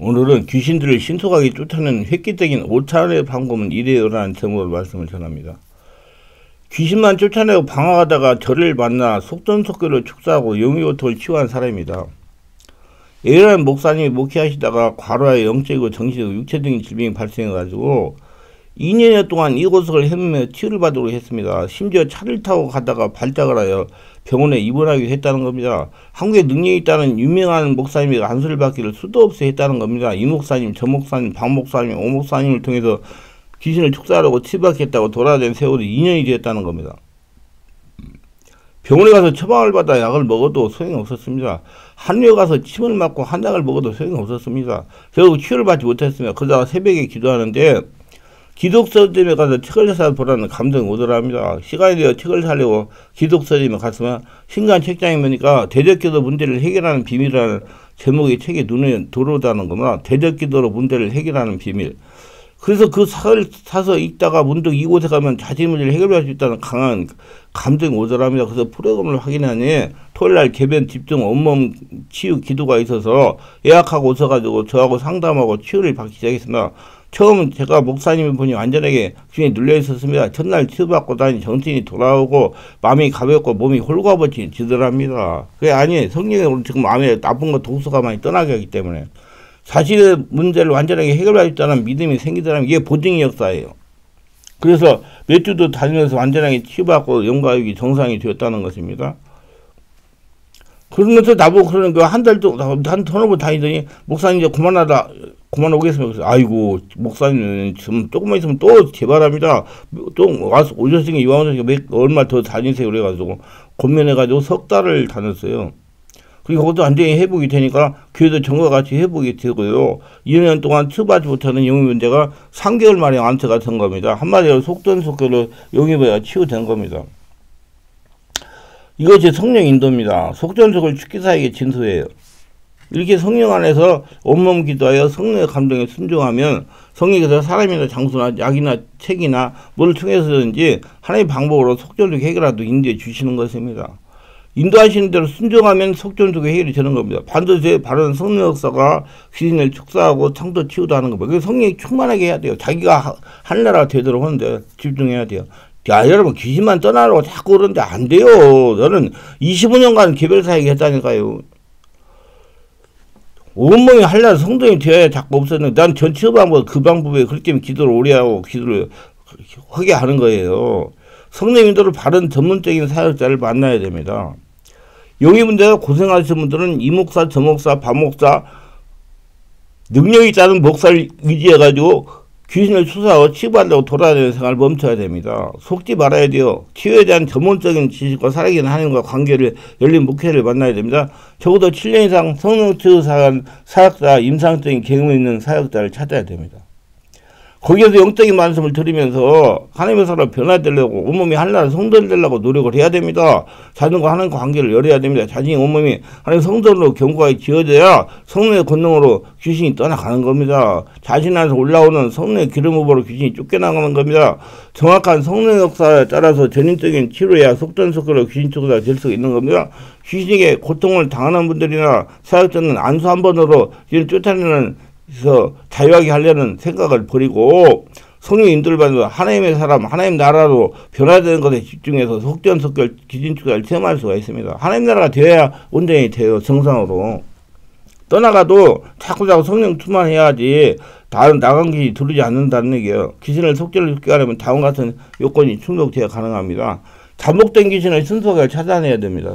오늘은 귀신들을 신속하게 쫓아내는 획기적인 5차원의 방법은 이래요라는 제목으로 말씀을 전합니다. 귀신만 쫓아내고 방황하다가 저를 만나 속전속결로 축사하고 영유고통을 치유한 사람입니다. A라는 목사님이 목회하시다가 과로하여 영적이고 정신이고 육체적인 질병이 발생해가지고 2년여 동안 이곳을 헤매며 치유를 받도록 했습니다. 심지어 차를 타고 가다가 발작을 하여 병원에 입원하기도 했다는 겁니다. 한국에 능력이 있다는 유명한 목사님이 안수를 받기를 수도 없이 했다는 겁니다. 이 목사님, 저 목사님, 박 목사님, 오 목사님을 통해서 귀신을 축사하려고 치부하겠다고 돌아다닌 세월이 2년이 되었다는 겁니다. 병원에 가서 처방을 받아 약을 먹어도 소용이 없었습니다. 한의원 가서 침을 맞고 한 약을 먹어도 소용이 없었습니다. 결국 치유를 받지 못했습니다. 그러다가 새벽에 기도하는데 기독서점에 가서 책을 사서 보라는 감동이 오더랍니다. 시간이 되어 책을 사려고 기독서점에 갔으면 신간 책장에 보니까 대적기도 문제를 해결하는 비밀이라는 제목의 책이 눈에 들어오다는 겁니다. 대적기도로 문제를 해결하는 비밀. 그래서 그 책을 사서 읽다가 문득 이곳에 가면 자신의 문제를 해결할 수 있다는 강한 감동이 오더랍니다. 그래서 프로그램을 확인하니 토요일날 개변 집중 온몸 치유 기도가 있어서 예약하고 오셔가지고 저하고 상담하고 치유를 받기 시작했습니다. 처음 제가 목사님을 보니 완전하게 귀신이 눌려 있었습니다. 첫날 치유받고 다니 정신이 돌아오고 마음이 가볍고 몸이 홀가분해지더랍니다. 그게 아니 성령이 지금 마음에 나쁜 거 독소가 많이 떠나게 하기 때문에 자신의 문제를 완전하게 해결할 수 있다는 믿음이 생기더라면 이게 보증의 역사예요. 그래서 몇 주도 다니면서 완전하게 치유받고 영과육이 정상이 되었다는 것입니다. 그러면서 나보고 그러는 거 한 달 동안 한 터널을 다니더니 목사님 이제 그만오겠습니다. 그래서 아이고 목사님 좀 조금만 있으면 또 재발합니다. 또 와서 오셨으니까 이왕 오셨으니까 얼마 더 다니세요 그래가지고 고민해가지고 석 달을 다녔어요. 그리고 그것도 완전히 회복이 되니까 교회도 전과 같이 회복이 되고요. 2년 동안 치유받지 못하는 영의 문제가 3개월 만에 완치가 된 겁니다. 한마디로 속전속결로 영의가 치유된 겁니다. 이것이 성령 인도입니다. 속전속을 축기사에게 진수해요. 이렇게 성령 안에서 온몸 기도하여 성령의 감동에 순종하면 성령께서 사람이나 장소나 약이나 책이나 뭐를 통해서든지 하나님의 방법으로 속전속 해결하도록 인도해 주시는 것입니다. 인도하시는 대로 순종하면 속전속의 해결이 되는 겁니다. 반드시 바른 성령 역사가 귀신을 축사하고 창도 치유도 하는 겁니다. 그래서 성령이 충만하게 해야 돼요. 자기가 하늘나라가 되도록 하는데 집중해야 돼요. 야 여러분 귀신만 떠나라고 자꾸 그러는데 안 돼요. 저는 25년간 개별사역을 했다니까요. 온몸이 한날 성동이 되어야 자꾸 없었는데 난 전 치유 방법 그 방법에 그렇기 때문에 기도를 오래 하고 기도를 하게 하는 거예요. 성령 인도를 바른 전문적인 사역자를 만나야 됩니다. 영의 문제가 고생하시는 분들은 이 목사, 저 목사, 박 목사 능력이 있다는 목사를 의지해가지고 귀신을 추사하고 치유한다고 돌아다니는 생활을 멈춰야 됩니다. 속지 말아야 돼요. 치유에 대한 전문적인 지식과 살아계신 하나님과 관계를 열린 목회를 만나야 됩니다. 적어도 7년 이상 성령치유 사역자, 임상적인 경험이 있는 사역자를 찾아야 됩니다. 거기에서 영적인 말씀을 들으면서 하나님의 사람을 변화되려고 온몸이 하나님 성도를 되려고 노력을 해야 됩니다. 자신과 하나님과 관계를 열어야 됩니다. 자신이 온몸이 하나님 성도로 견고하게 지어져야 성령의 권능으로 귀신이 떠나가는 겁니다. 자신 안에서 올라오는 성령의 기름 후보로 귀신이 쫓겨나가는 겁니다. 정확한 성령 역사에 따라서 전인적인 치료야 속전속결로 귀신 쫓아가 될 수 있는 겁니다. 귀신에게 고통을 당하는 분들이나 사역자는 안수 한 번으로 귀신을 쫓아내는 그래서 자유하게 하려는 생각을 버리고 성령 인도를 받는 하나님의 사람, 하나님 나라로 변화되는 것에 집중해서 속전속결 기진축사를 체험할 수가 있습니다. 하나님 나라가 되어야 온전히 돼요. 정상으로. 떠나가도 자꾸 성령 충만해야지 다른 나간 귀신이 들어오지 않는다는 얘기예요. 귀신을 속전을 죽게 하려면 다음 같은 요건이 충족돼야 가능합니다. 잠복된 귀신을 순수하게 찾아내야 됩니다.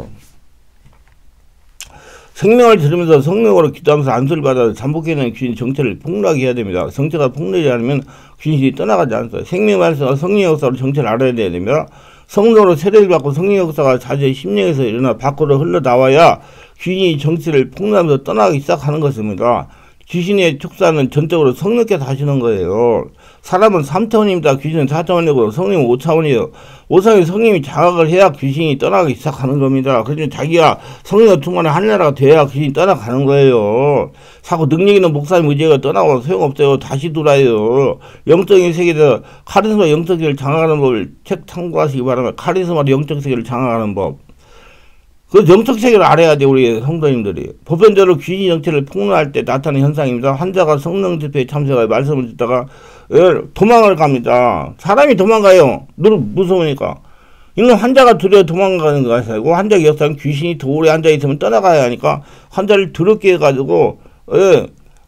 생명을 들으면서 성령으로 기도하면서 안수를 받아서 잠복해있는 귀신 정체를 폭로하게 해야 됩니다. 정체가 폭로되지 않으면 귀신이 떠나가지 않아요. 생명 안에서 성령 역사로 정체를 알아야 됩니다. 성령으로 세례를 받고 성령 역사가 자신의 심령에서 일어나 밖으로 흘러나와야 귀신이 정체를 폭로하면서 떠나기 시작하는 것입니다. 귀신의 축사는 전적으로 성령께서 하시는 거예요. 사람은 3차원입니다. 귀신은 4차원이고 성령은 5차원이에요. 5차원의 성령이 자각을 해야 귀신이 떠나기 시작하는 겁니다. 그래서 자기가 성령 충만한 하늘나라가 돼야 귀신이 떠나가는 거예요. 자꾸 능력 있는 목사님 의지가 떠나고 소용없어요. 다시 돌아요. 영적인 세계에서 카리스마 영적 세계를 장악하는 법을 책 참고하시기 바랍니다. 카리스마로 영적 세계를 장악하는 법. 그 정책체계를 알아야 돼, 우리 성도님들이. 보편적으로 귀신 정체를 폭로할 때 나타나는 현상입니다. 환자가 성령 집회에 참석하여 말씀을 듣다가 도망을 갑니다. 사람이 도망가요. 늘 무서우니까. 이건 환자가 두려워 도망가는 것이고, 환자의 역사는 귀신이 돌에 앉아있으면 떠나가야 하니까 환자를 두렵게 해가지고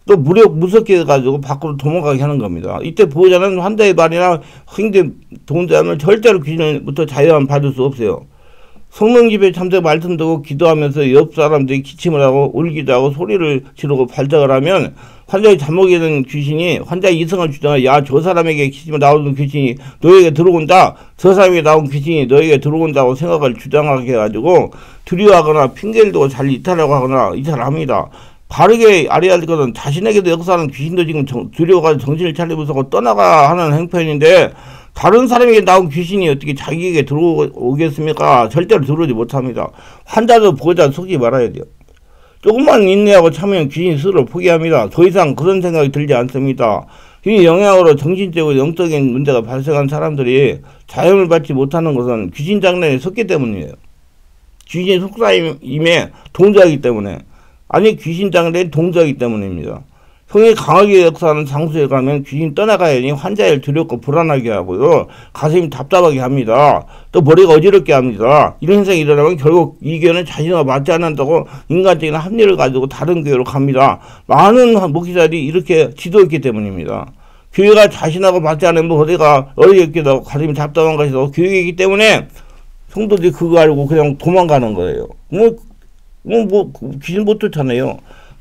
또 무섭게 해가지고 밖으로 도망가게 하는 겁니다. 이때 보호자는 환자의 말이나 행동 동작을 절대로 귀신으로부터 자유함 받을 수 없어요. 성령 집회 참석 말씀 듣고 기도하면서 옆 사람들이 기침을 하고 울기도 하고 소리를 지르고 발작을 하면 환자의 잠복에 있는 귀신이 환자의 이성을 주장하여 야, 저 사람에게 기침을 나오는 귀신이 너에게 들어온다. 저 사람에게 나온 귀신이 너에게 들어온다고 생각을 주장하게 해가지고 두려워하거나 핑계를 대고 잘 이탈하고 하거나 이탈합니다. 바르게 알아야 할 것은 자신에게도 역사하는 귀신도 지금 두려워가지고 정신을 차리면서 떠나가 하는 행편인데 다른 사람에게 나온 귀신이 어떻게 자기에게 들어오겠습니까? 절대로 들어오지 못합니다. 환자도 보호자 속지 말아야 돼요. 조금만 인내하고 참으면 귀신이 스스로 포기합니다. 더 이상 그런 생각이 들지 않습니다. 이 영향으로 정신적으로 영적인 문제가 발생한 사람들이 자영을 받지 못하는 것은 귀신 장난에 섰기 때문이에요. 귀신 속삭임에 동조하기 때문에. 아니 귀신 장난에 동조하기 때문입니다. 성이 강하게 역사하는 장소에 가면 귀신 떠나가야 하니 환자를 두렵고 불안하게 하고요. 가슴이 답답하게 합니다. 또 머리가 어지럽게 합니다. 이런 현상이 일어나면 결국 이 교회는 자신과 맞지 않는다고 인간적인 합리를 가지고 다른 교회로 갑니다. 많은 목회자들이 이렇게 지도했기 때문입니다. 교회가 자신하고 맞지 않으면 어디가 어렵기도 하고 가슴이 답답한 것이고 교회이기 때문에 성도들이 그거 알고 그냥 도망가는 거예요. 귀신 못 쫓아내요.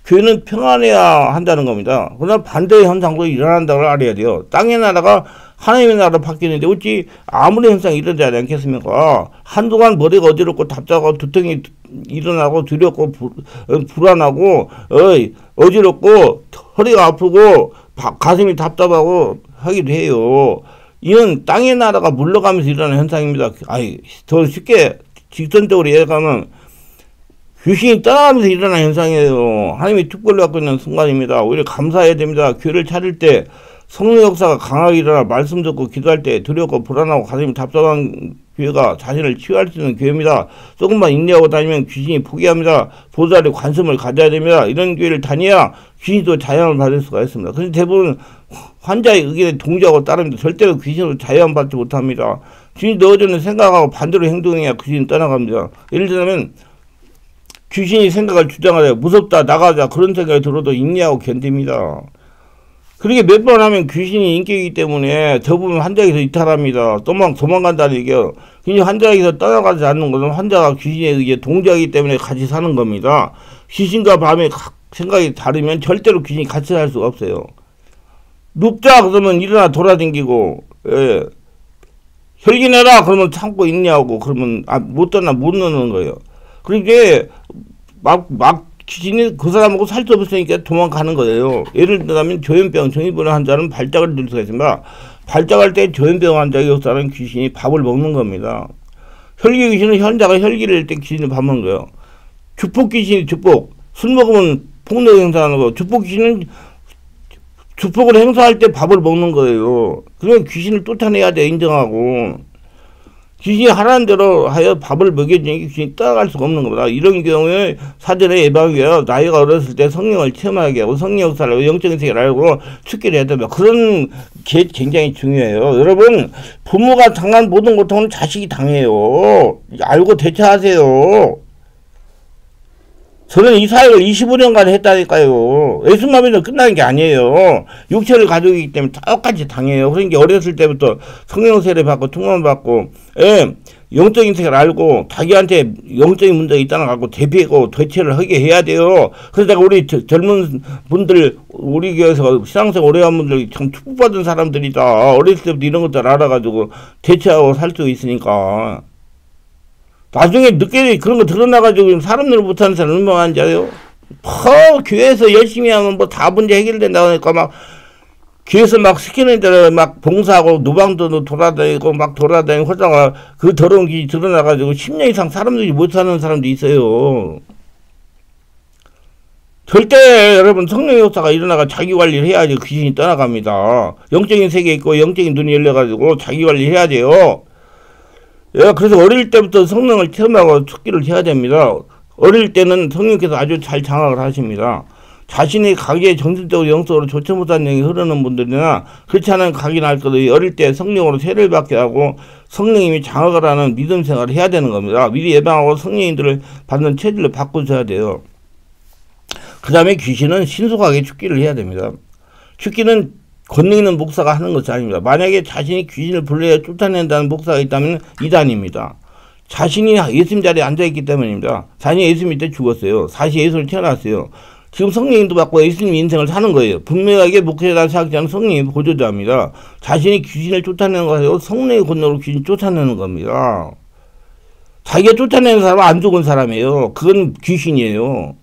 교회는 평안해야 한다는 겁니다. 그러나 반대의 현상도 일어난다고 알아야 돼요. 땅의 나라가 하나님의 나라로 바뀌는데 어찌 아무리 현상이 일어나지 않겠습니까? 한동안 머리가 어지럽고 답답하고 두통이 일어나고 두렵고 불안하고 어지럽고 허리가 아프고 가슴이 답답하고 하기도 해요. 이는 땅의 나라가 물러가면서 일어나는 현상입니다. 더 쉽게 직선적으로 얘기하면 귀신이 떠나가면서 일어나는 현상이에요. 하나님이 특별히 갖고 있는 순간입니다. 오히려 감사해야 됩니다. 교회를 찾을 때 성령 역사가 강하게 일어나 말씀 듣고 기도할 때 두렵고 불안하고 가슴이 답답한 교회가 자신을 치유할 수 있는 교회입니다. 조금만 인내하고 다니면 귀신이 포기합니다. 보살의 관심을 가져야 됩니다. 이런 교회를 다녀야 귀신도 자유함을 받을 수가 있습니다. 그런데 대부분 환자의 의견에 동조하고 따릅니다. 절대로 귀신으로 자유함 받지 못합니다. 귀신이 넣어주는 생각하고 반대로 행동해야 귀신이 떠나갑니다. 예를 들면 귀신이 생각을 주장하여 무섭다 나가자 그런 생각이 들어도 인내하고 견딥니다. 그렇게 몇 번 하면 귀신이 인격이기 때문에 대부분 환자에게서 이탈합니다. 도망간다는 얘기예요. 귀신이 환자에게서 떠나가지 않는 것은 환자가 귀신에 의해 동조하기 때문에 같이 사는 겁니다. 귀신과 밤에 생각이 다르면 절대로 귀신이 같이 살 수가 없어요. 눕자 그러면 일어나 돌아다니고 혈기내라 그러면 참고 인내하고 그러면 못 떠나 못 넣는 거예요. 그러니까 귀신이 그 사람하고 살 수 없으니까 도망가는 거예요. 예를 들면 조현병, 정신불안 환자는 발작을 들 수가 있습니다. 발작할 때 조현병 환자의 역사는 귀신이 밥을 먹는 겁니다. 혈기 귀신은 환자가 혈기를 낼 때 귀신이 밥 먹는 거예요. 주폭 귀신이 주폭, 술 먹으면 폭력 행사하는 거. 주폭 귀신은 주폭을 행사할 때 밥을 먹는 거예요. 그러면 귀신을 쫓아내야 돼, 인정하고. 귀신이 하라는 대로 하여 밥을 먹여주니 귀신이 따라갈 수가 없는 겁니다. 이런 경우에 사전에 예방위하여 나이가 어렸을 때 성령을 체험하게 하고 성령 역사를 알고 영적인 세계를 알고 축기를 해야 됩니다. 그런 게 굉장히 중요해요. 여러분 부모가 당한 모든 고통은 자식이 당해요. 알고 대처하세요. 저는 이 사역을 25년간 했다니까요. 예수님만으로 끝나는 게 아니에요. 육체를 가지고 있기 때문에 똑같이 당해요. 그러니까 어렸을 때부터 성령 세례 받고 통만 받고 영적인 세계를 알고 자기한테 영적인 문제가 있다는 걸 알고 대비하고 대처를 하게 해야 돼요. 그러다가 우리 젊은 분들 우리 교회에서 신앙생활 오래 한 분들이 참 축복받은 사람들이다. 어렸을 때부터 이런 것들 알아가지고 대처하고 살 수 있으니까. 나중에 늦게 그런 거 드러나가지고 사람들 못하는 사람 얼마나 많은지 알아요? 교회에서 열심히 하면 뭐 다 문제 해결된다고 하니까 막 교회에서 막 시키는 대로 막 봉사하고 노방도 돌아다니고 막 돌아다니고 하다가 그 더러운 길이 드러나가지고 10년 이상 사람들이 못 사는 사람도 있어요. 절대 여러분 성령 역사가 일어나가 자기 관리를 해야지 귀신이 떠나갑니다. 영적인 세계에 있고 영적인 눈이 열려가지고 자기 관리를 해야 돼요. 예, 그래서 어릴 때부터 성령을 체험하고 축기를 해야 됩니다. 어릴 때는 성령께서 아주 잘 장악을 하십니다. 자신이 가기에 정신적으로 영적으로 좋지 못한 영이 흐르는 분들이나 그렇지 않은 각이나 할 것들이 어릴 때 성령으로 세례를 받게 하고 성령님이 장악을 하는 믿음 생활을 해야 되는 겁니다. 미리 예방하고 성령님들을 받는 체질을 바꾸셔야 돼요. 그 다음에 귀신은 신속하게 죽기를 해야 됩니다. 죽기는 권능 있는 목사가 하는 것이 아닙니다. 만약에 자신이 귀신을 불러야 쫓아낸다는 목사가 있다면 이단입니다. 자신이 예수님 자리에 앉아있기 때문입니다. 자신이 예수 믿을 때 죽었어요. 다시 예수를 태어났어요. 지금 성령님도 받고 예수님 인생을 사는 거예요. 분명하게 목회자를 생각하는 성령이 보조자입니다. 자신이 귀신을 쫓아내는 것이고 성령의 권능으로 귀신 쫓아내는 겁니다. 자기가 쫓아내는 사람은 안 죽은 사람이에요. 그건 귀신이에요.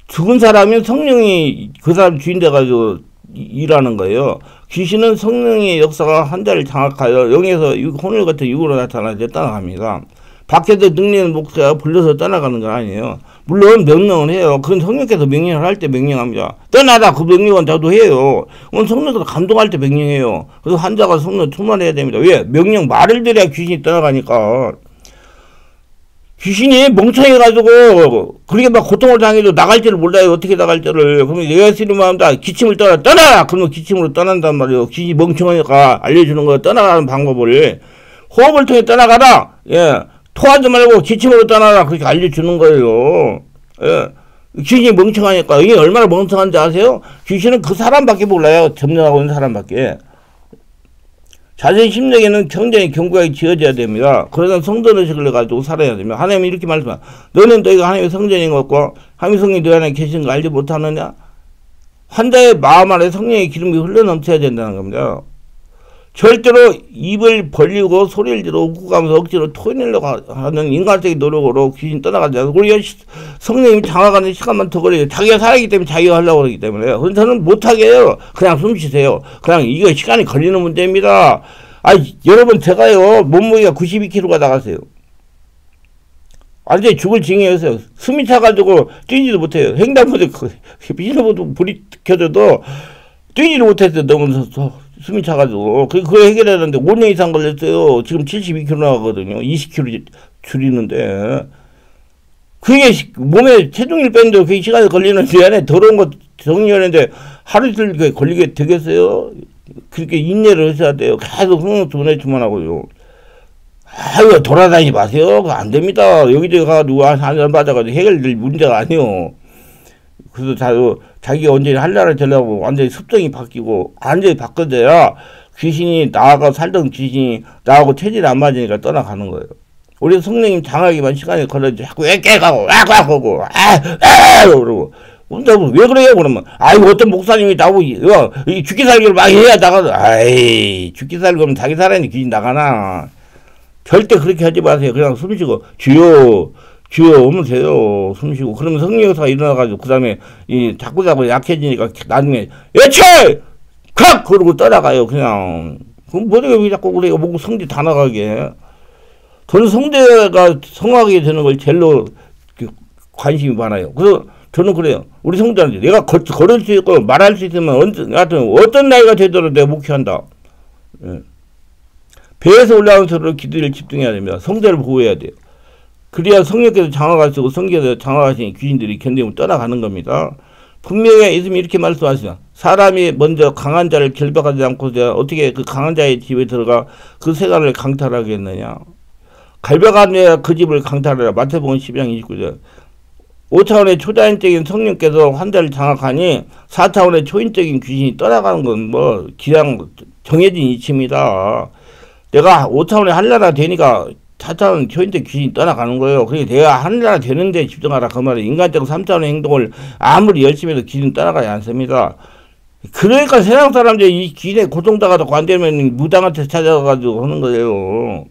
죽은 사람은 성령이 그 사람 주인 돼가지고 일하는 거예요. 귀신은 성령의 역사가 환자를 장악하여 영에서 혼을 같은 육으로 나타나서 떠나갑니다. 밖에서 능력있는 목사가 불러서 떠나가는 건 아니에요. 물론 명령을 해요. 그건 성령께서 명령을 할 때 명령합니다. 떠나라 그 명령은 저도 해요. 그건 성령께서 감동할 때 명령해요. 그래서 환자가 성령 충만해야 됩니다. 왜? 명령 말을 들여야 귀신이 떠나가니까. 귀신이 멍청해가지고 그렇게 막 고통을 당해도 나갈 줄을 몰라요. 어떻게 나갈 줄을. 그러면 예수님만 합니다. 기침을 떠나라. 그러면 기침으로 떠난단 말이에요. 귀신이 멍청하니까 알려주는 거 떠나가는 방법을. 호흡을 통해 떠나가라. 예. 토하지 말고 기침으로 떠나라. 그렇게 알려주는 거예요. 예. 귀신이 멍청하니까. 이게 얼마나 멍청한지 아세요? 귀신은 그 사람밖에 몰라요. 점령하고 있는 사람밖에. 자신 심령에는 굉장히 견고하게 지어져야 됩니다. 그러나 성전의식을 가지고 살아야 됩니다. 하나님이 이렇게 말씀합니다. 너는 너희가 하나님의 성전인 것 같고 하나님의 성령이 너희 안에 계신 거 알지 못하느냐? 환자의 마음 안에 성령의 기름이 흘러넘쳐야 된다는 겁니다. 절대로 입을 벌리고 소리를 지르고 웃고가면서 억지로 토해내려고 하는 인간적인 노력으로 귀신 떠나가지 않고 우리가 성령님이 장악하는 시간만 더 걸려요. 자기가 살아있기 때문에 자기가 하려고 그러기 때문에. 그래서 저는 못하게 해요. 그냥 숨 쉬세요. 그냥 이거 시간이 걸리는 문제입니다. 여러분 제가요 몸무게가 92kg가 나갔어요. 완전히 죽을 징해였어요. 숨이 차가지고 뛰지도 못해요. 횡단보도 비닐보도 불이 켜져도 뛰지도 못했어요. 너무 숨이 차가지고. 그거 해결하는데 5년 이상 걸렸어요. 지금 72kg 나가거든요. 20kg 줄이는데. 그게 몸에 체중을 빼는데 그게 시간이 걸리는데 안에 더러운 거 정리하는데 하루 이틀 걸리게 되겠어요? 그렇게 인내를 하셔야 돼요. 계속 성령 보내주만 하고요. 아유, 돌아다니지 마세요. 그거 안 됩니다. 여기저기 가가지고 한잔 받아가지고 해결될 문제가 아니요. 그래서 자기가 언제 할라를 되려고 완전히 습성이 바뀌고 완전히 바꿔져야 귀신이 나하고 살던 귀신이 나하고 체질이 안 맞으니까 떠나가는 거예요. 우리 성령님 장하기만 시간이 걸려도 자꾸 애깨가고 와하고 그러고 왜 그래요? 그러면 어떤 목사님이 나보고 이 죽기 살기를 막 해야 나가서 죽기 살기면 자기 살아있는 귀신 나가나. 절대 그렇게 하지 마세요. 그냥 숨쉬고 주여 오면 돼요. 숨쉬고. 그러면 성령사가 일어나가지고, 그 다음에, 자꾸 약해지니까, 나중에, 예체! 칵! 그러고 떠나가요, 그냥. 그럼 왜 자꾸 그래요? 뭐 성대 다 나가게. 저는 성대가 성하게 되는 걸 제일로 관심이 많아요. 그래서 저는 그래요. 우리 성대한테 내가 걸을 수 있고 말할 수 있으면 어떤 나이가 되더라도 내가 목회한다. 예. 배에서 올라오는 소리로 기도를 집중해야 됩니다. 성대를 보호해야 돼요. 그래야 성령께서 장악하시고 성경에서 장악하신 귀신들이 견디면 떠나가는 겁니다. 분명히 예수님이 이렇게 말씀하시죠. 사람이 먼저 강한 자를 결박하지 않고 어떻게 그 강한 자의 집에 들어가 그 세간을 강탈하겠느냐. 갈박하며 그 집을 강탈하라. 마태복음 12장 29절. 5차원의 초자연적인 성령께서 환자를 장악하니 4차원의 초인적인 귀신이 떠나가는 건 그냥 정해진 이치입니다. 내가 5차원의 한나라 되니까 4차원 초인적 귀신이 떠나가는 거예요. 그러니까 내가 한나라 되는데 집중하라 그 말이에요. 인간적 3차원의 행동을 아무리 열심히 해도 귀신은 떠나가지 않습니다. 그러니까 세상 사람들이 이 귀신에 고통당하고 안 되면 무당한테 찾아가가지고 하는 거예요.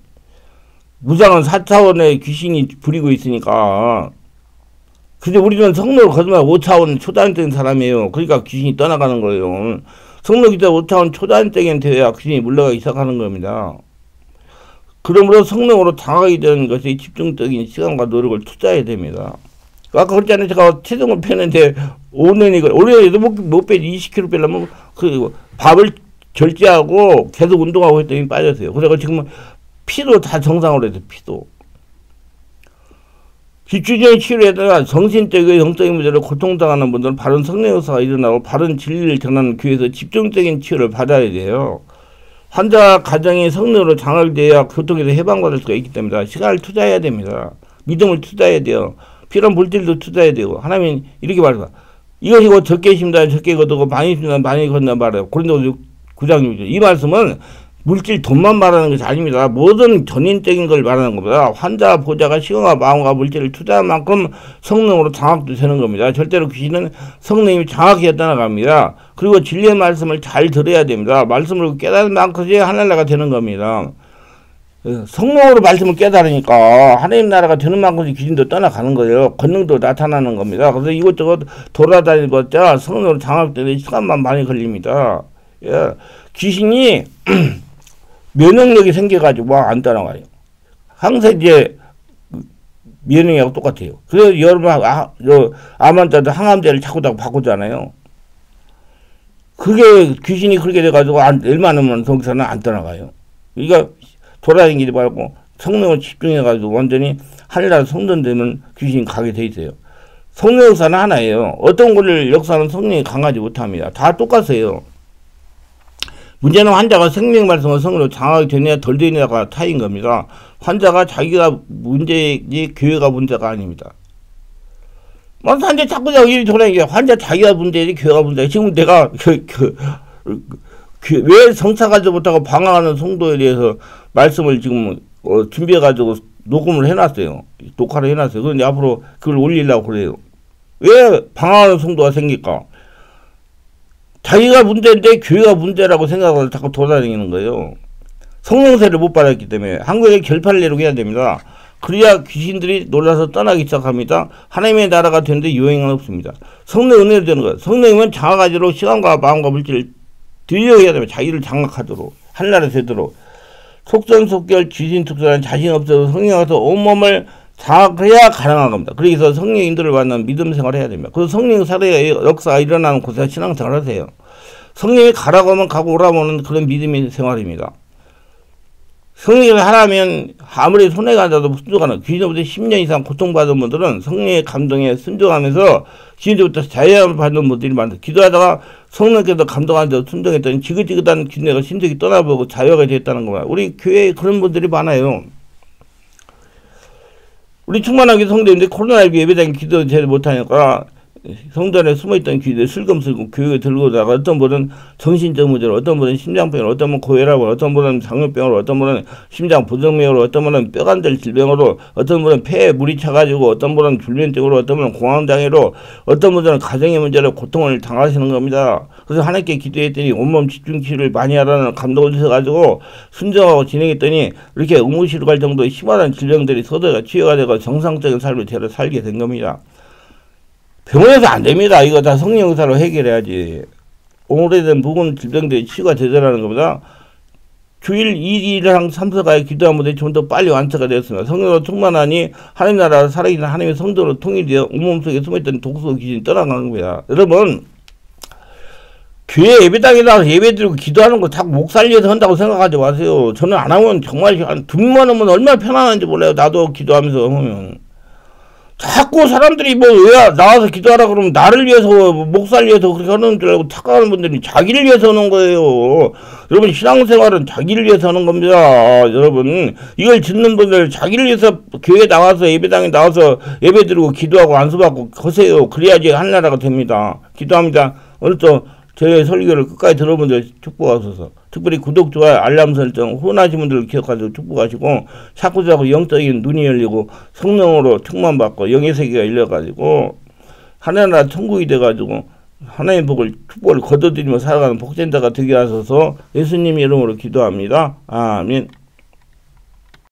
무당은 4차원의 귀신이 부리고 있으니까. 근데 우리는 성로를 거짓말 5차원 초단적인 사람이에요. 그러니까 귀신이 떠나가는 거예요. 성로 기자 5차원 초단적인 되어야 귀신이 물러가기 시작하는 겁니다. 그러므로 성령으로 장악이 되는 것이 집중적인 시간과 노력을 투자해야 됩니다. 아까 그랬잖아요. 제가 체중을 빼는데 5년이 올해도 못 빼지 20kg 빼려면 그 밥을 절제하고 계속 운동하고 했더니 빠졌어요. 그래서 지금 피도 다 정상으로 해서 피도. 집주적인 치료에다가 정신적이고 영적인 문제로 고통당하는 분들은 바른 성령역사가 일어나고 바른 진리를 전하는 교회에서 집중적인 치료를 받아야 돼요. 환자 가정이 성령으로 장악되어야 고통에서 해방받을 수가 있기 때문에 시간을 투자해야 됩니다. 믿음을 투자해야 돼요. 필요한 물질도 투자해야 되고. 하나님은 이렇게 말해요. 이것이 곧 적게 심다 적게 거두고 많이 심다 많이 거둔다 말해요. 고린도서 9장 6절. 이 말씀은 물질 돈만 말하는 것이 아닙니다. 모든 전인적인 걸 말하는 겁니다. 환자 보좌가 시간과 마음과 물질을 투자한 만큼 성령으로 장악도 되는 겁니다. 절대로 귀신은 성령님이 장악해 떠나갑니다. 그리고 진리의 말씀을 잘 들어야 됩니다. 말씀을 깨달은 만큼이 하늘나라가 되는 겁니다. 성령으로 말씀을 깨달으니까 하나님 나라가 되는 만큼 귀신도 떠나가는 거예요. 권능도 나타나는 겁니다. 그래서 이것저것 돌아다니봤자 성령으로 장악되는 시간만 많이 걸립니다. 예. 귀신이 면역력이 생겨가지고 안 떠나가요. 항상 이제 면역력하고 똑같아요. 그래서 여러분 암 환자도 항암제를 자꾸 바꾸잖아요. 그게 귀신이 그렇게 돼가지고 웬만하면 거기서는 안 떠나가요. 그러니까 돌아다니지 말고 성령을 집중해가지고 완전히 하늘나라 성전되면 귀신이 가게 돼 있어요. 성령 역사는 하나예요. 어떤 거를 역사는 성령이 강하지 못합니다. 다 똑같아요. 문제는 환자가 생명 말씀을 성으로 장악이 되느냐 덜 되느냐가 타인 겁니다. 환자가 자기가 문제이지 교회가 문제가 아닙니다. 환자 자꾸 이리 돌아다니게 환자 자기가 문제이지 교회가 문제야. 지금 내가 왜 성사가지 못하고 방황하는 성도에 대해서 말씀을 지금 준비해가지고 녹음을 해놨어요. 녹화를 해놨어요. 그런데 앞으로 그걸 올리려고 그래요. 왜 방황하는 성도가 생길까? 자기가 문제인데 교회가 문제라고 생각하고 자꾸 돌아다니는 거예요. 성령세를 못 받았기 때문에 한국에 결판을 내리게 해야 됩니다. 그래야 귀신들이 놀라서 떠나기 시작합니다. 하나님의 나라가 되는데 요행은 없습니다. 성령 은혜로 되는 거예요. 성령이면 장악하지로 시간과 마음과 물질을 들려야 됩니다. 자기를 장악하도록 하늘나라 되도록 속전속결 귀신특수한 자신 없어도 성령 와서 온몸을 장악해야 가능한 겁니다. 그래서 성령 인도를 받는 믿음 생활을 해야 됩니다. 그 성령 사례의 역사가 일어나는 곳에서 신앙생활을 하세요. 성령이 가라고 하면 가고 오라고 하는 그런 믿음의 생활입니다. 성령이 하라면 아무리 손해가 안 나도 순종하는 귀신으로부터 10년 이상 고통받은 분들은 성령의 감동에 순종하면서 귀신으로부터 자유함을 받는 분들이 많다. 기도하다가 성령께서 감동하면서 순종했더니 지긋지긋한 귀신과 심적이 떠나보고 자유하게 됐다는 겁니다. 우리 교회에 그런 분들이 많아요. 우리 충만하게 성도인데 코로나19 예배당에 기도 제대로 못하니까 성도 안에 숨어있던 귀신들 슬금슬금 교육에 들고 다가 어떤 분은 정신적 문제로, 어떤 분은 심장병으로, 어떤 분은 고혈압으로, 어떤 분은 당뇨병으로, 어떤 분은 심장 부정맥으로, 어떤 분은 뼈관절 질병으로, 어떤 분은 폐에 물이 차가지고, 어떤 분은 불면증으로, 어떤 분은 공황장애로, 어떤 분들은 가정의 문제로 고통을 당하시는 겁니다. 그래서 하나님께 기도했더니 온몸 집중치료를 많이 하라는 감동을 주셔가지고 순정하고 진행했더니 이렇게 의무실로 갈 정도의 심한 질병들이 서서히 치유가 되고 정상적인 삶을 제대로 살게 된 겁니다. 병원에서 안 됩니다. 이거 다 성령 의사로 해결해야지. 오래된 부분 질병들이 치유가 되더라는 겁니다. 주일 2일이랑 3서가에 기도한 분들이 좀 더 빨리 완처가 되었습니다. 성령으로 충만하니 하나님 나라 살아있는 하나님의 성도로 통일되어 온몸 속에 숨어있던 독소 귀신이 떠나간 겁니다. 여러분, 교회 예배당에 나가서 예배드리고 기도하는 거 자꾸 목 살려서 한다고 생각하지 마세요. 저는 안 하면 정말 돈만 하면 얼마나 편안한지 몰라요. 나도 기도하면서 하면. 자꾸 사람들이 뭐 왜 나와서 기도하라 그러면 나를 위해서 목 살려서 그렇게 하는 줄 알고 착각하는 분들이 자기를 위해서 하는 거예요. 여러분 신앙생활은 자기를 위해서 하는 겁니다. 여러분 이걸 듣는 분들 자기를 위해서 교회 나와서 예배당에 나와서 예배드리고 기도하고 안수받고 거세요. 그래야지 하늘나라가 됩니다. 기도합니다. 오늘 또 제 설교를 끝까지 들어본 분들 축복하소서. 특별히 구독, 좋아요, 알람 설정, 후원하신 분들을 기억하시고 축복하시고 자꾸자꾸 영적인 눈이 열리고 성령으로 충만받고 영의 세계가 열려가지고 하나나라 천국이 돼가지고 하나님의 복을 축복을 거둬들이며 살아가는 복된 자가 되게 하소서. 예수님 이름으로 기도합니다. 아멘.